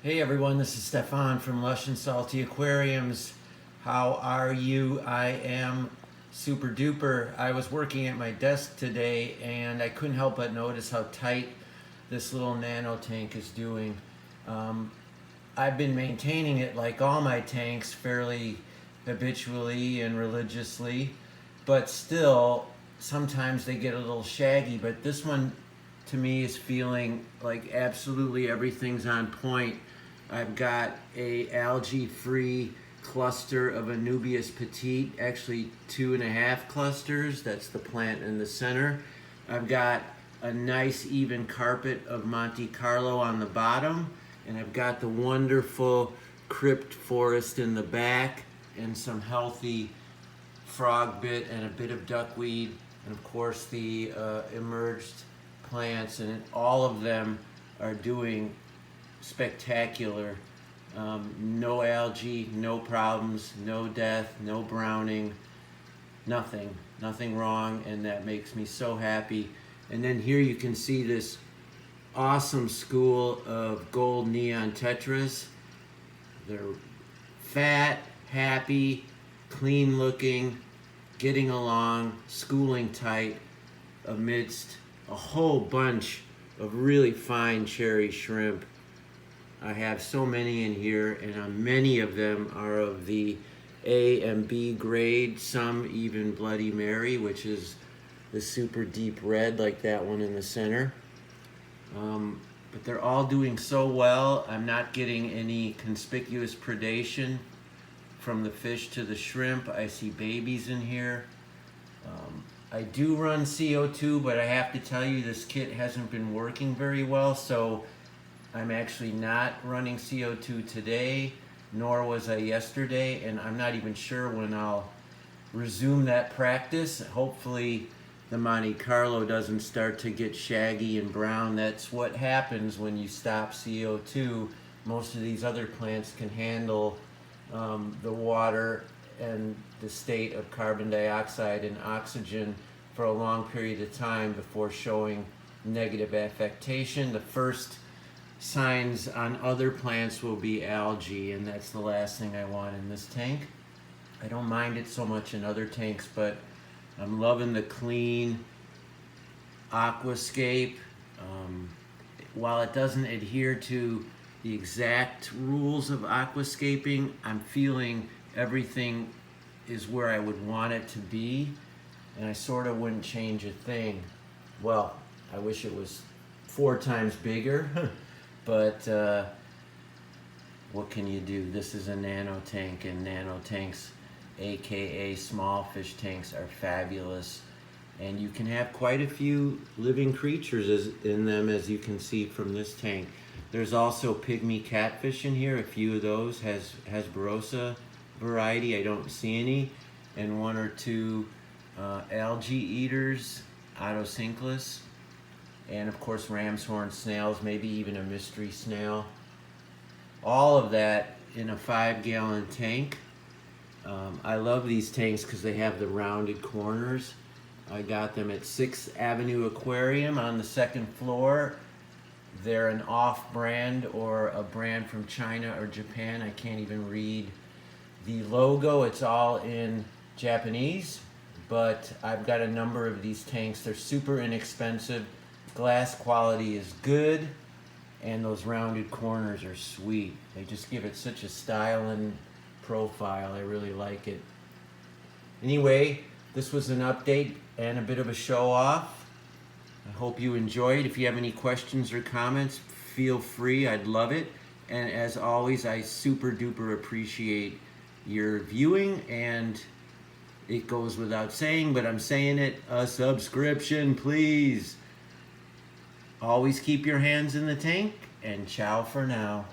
Hey everyone, this is Stefan from Lush and Salty Aquariums. How are you? I am super duper. I was working at my desk today and I couldn't help but notice how tight this little nano tank is doing. I've been maintaining it like all my tanks fairly habitually and religiously, but still sometimes they get a little shaggy, but this one to me is feeling like absolutely everything's on point. I've got a algae-free cluster of Anubias petite, actually 2.5 clusters. That's the plant in the center. I've got a nice even carpet of Monte Carlo on the bottom, and I've got the wonderful crypt forest in the back, and some healthy frog bit and a bit of duckweed, and of course the emerged plants, and all of them are doing spectacular. No algae, no problems, no death, no browning, nothing wrong, and that makes me so happy. And then here you can see this awesome school of gold neon tetras. They're fat, happy, clean looking, getting along, schooling tight amidst a whole bunch of really fine cherry shrimp. I have so many in here, and many of them are of the A and B grade, some even Bloody Mary, which is the super deep red like that one in the center. But they're all doing so well. I'm not getting any conspicuous predation from the fish to the shrimp. I see babies in here. I do run CO2, but I have to tell you this kit hasn't been working very well, so I'm actually not running CO2 today, nor was I yesterday, and I'm not even sure when I'll resume that practice. Hopefully the Monte Carlo doesn't start to get shaggy and brown. That's what happens when you stop CO2. Most of these other plants can handle the water and the state of carbon dioxide and oxygen for a long period of time before showing negative affectation. The first signs on other plants will be algae, and that's the last thing I want in this tank. I don't mind it so much in other tanks, but I'm loving the clean aquascape. While it doesn't adhere to the exact rules of aquascaping, I'm feeling everything is where I would want it to be, and I sort of wouldn't change a thing. Well, I wish it was 4 times bigger, but what can you do? This is a nano tank, and nano tanks, aka small fish tanks, are fabulous, and you can have quite a few living creatures in them, as you can see from this tank. There's also pygmy catfish in here, a few of those, Hasbrosa variety, I don't see any, and 1 or 2 algae eaters, Otocinclus, and of course ram's horn snails, maybe even a mystery snail. All of that in a 5-gallon tank. I love these tanks because they have the rounded corners. I got them at 6th Avenue Aquarium on the 2nd floor. They're an off-brand or a brand from China or Japan. I can't even read the logo. It's all in Japanese, but I've got a number of these tanks. They're super inexpensive. Glass quality is good, and those rounded corners are sweet. They just give it such a style and profile. I really like it. Anyway, this was an update and a bit of a show off. I hope you enjoyed. If you have any questions or comments, feel free. I'd love it. And as always, I super duper appreciate your viewing, and it goes without saying, but I'm saying it, a subscription, please. Always keep your hands in the tank, and ciao for now.